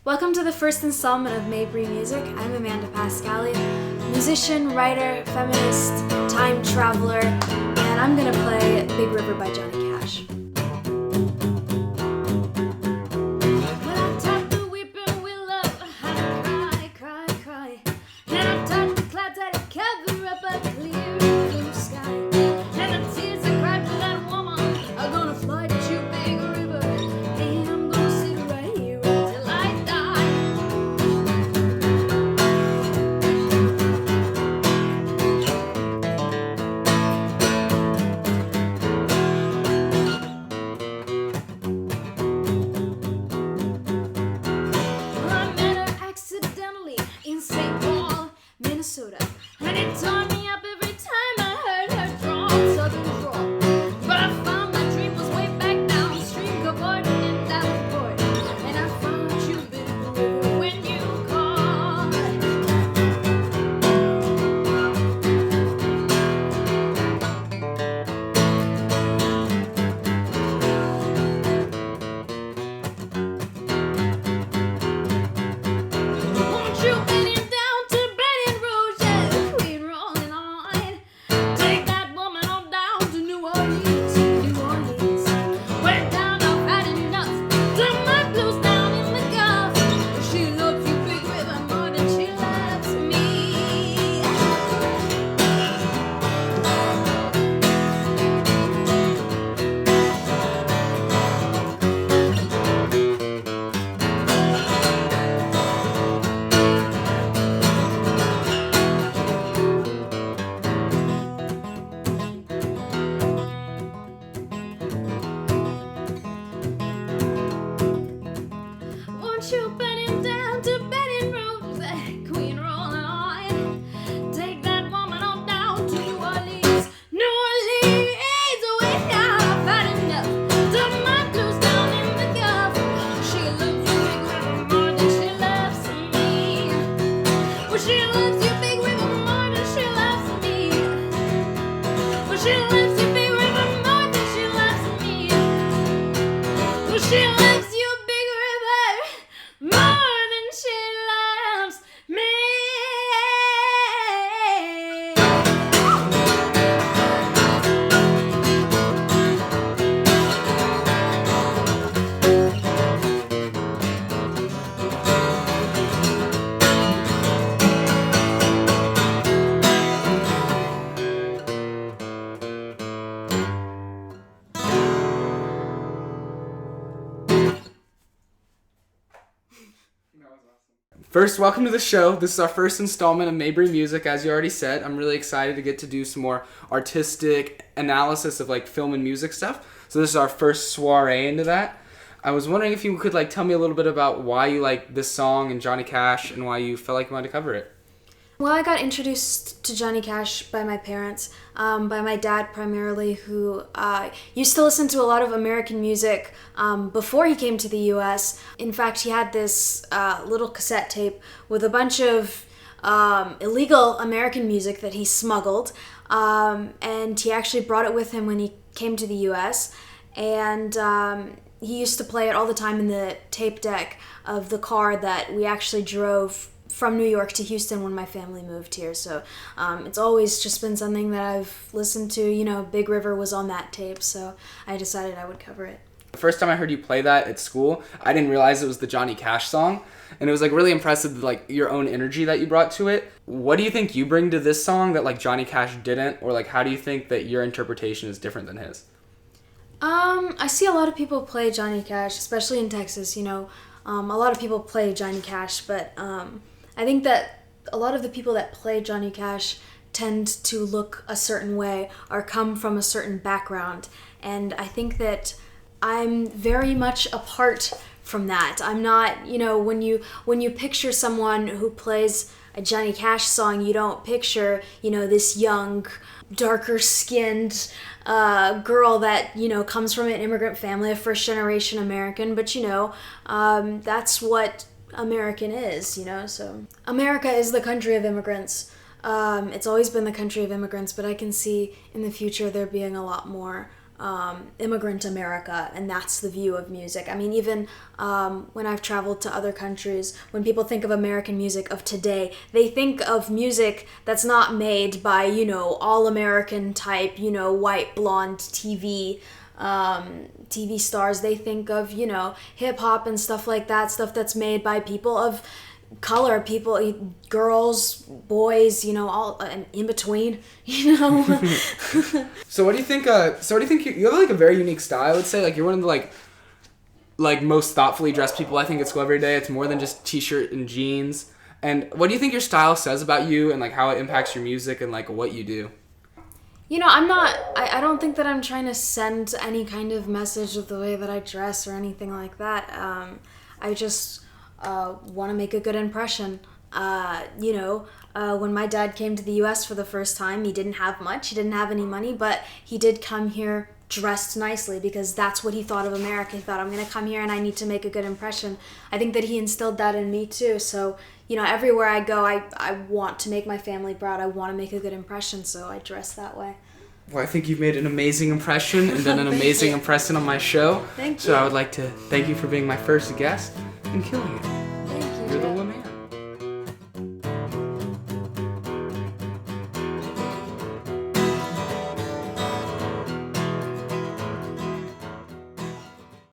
Welcome to the first installment of Mabry Music. I'm Amanda Pascali, musician, writer, feminist, time traveler, and I'm gonna play Big River by Johnny Cash. When I tap the weeping willow, I cry, cry. And I touch the clouds that cover up a clear blue sky. And the tears I cried for that woman are gonna fly to you, Big River. And I'm gonna sit right here until I die. Well, I met her accidentally in St. Paul, Minnesota. And it tore me up every time I heard her drawl, southern drawl. But I found my dream was way back downstream, cavorting in Davenport. And I found you, Big River, when you called. Won't you bend him down to Baton Rouge, yeah, queen rolling on. Take that woman on down to New Orleans, New Orleans. Way down, I've had enough. Turn my blues down in the Gulf. She loves you, Big River, more than she loves me. Won't you bend him down to Baton Rouge, queen rolling on. Take that woman on down to New Orleans, New Orleans. Way down, I've had enough. Turn my blues down in the Gulf. She loves you, Big River, more than she loves me. Well, she loves you, Big River, more than she loves me. Well, she loves you, Big River, more than she loves me. Well, she loves you, Big River, more than she loves me. First, welcome to the show. This is our first installment of Mabry Music, as you already said. I'm really excited to get to do some more artistic analysis of like film and music stuff. So this is our first soiree into that. I was wondering if you could like tell me a little bit about why you like this song and Johnny Cash and why you felt like you wanted to cover it. Well, I got introduced to Johnny Cash by my parents, by my dad primarily, who used to listen to a lot of American music before he came to the U.S. In fact, he had this little cassette tape with a bunch of illegal American music that he smuggled, and he actually brought it with him when he came to the U.S., and he used to play it all the time in the tape deck of the car that we actually drove from New York to Houston when my family moved here. So it's always just been something that I've listened to. You know, Big River was on that tape, so I decided I would cover it. The first time I heard you play that at school, I didn't realize it was the Johnny Cash song. And it was like really impressive, like your own energy that you brought to it. What do you think you bring to this song that like Johnny Cash didn't? Or like how do you think that your interpretation is different than his? I see a lot of people play Johnny Cash, especially in Texas. You know, a lot of people play Johnny Cash, but I think that a lot of the people that play Johnny Cash tend to look a certain way or come from a certain background. And I think that I'm very much apart from that. I'm not, you know, when you picture someone who plays a Johnny Cash song, you don't picture, you know, this young, darker skinned girl that, you know, comes from an immigrant family, a first generation American, but you know, that's what American is, you know. So America is the country of immigrants. It's always been the country of immigrants, but I can see in the future there being a lot more immigrant America, and that's the view of music. I mean, even when I've traveled to other countries, when people think of American music of today, they think of music that's not made by, all American type, white blonde TV stars. They think of, hip hop and stuff like that, stuff that's made by people of color, people, girls, boys, all in between, So what do you think? You have like a very unique style, I would say. Like you're one of the like most thoughtfully dressed people I think at school every day. It's more than just t-shirt and jeans. And what do you think your style says about you and like how it impacts your music and like what you do? I don't think that I'm trying to send any kind of message with the way that I dress or anything like that. I just want to make a good impression. When my dad came to the U.S. for the first time, he didn't have much. He didn't have any money, but he did come here dressed nicely because that's what he thought of America. He thought, I'm going to come here and I need to make a good impression. I think that he instilled that in me too. So, everywhere I go, I want to make my family proud. I want to make a good impression, so I dress that way. Well, I think you've made an amazing impression and done an amazing impression on my show. Thank you. So I would like to thank you for being my first guest and killing it. Thank you. You're the one.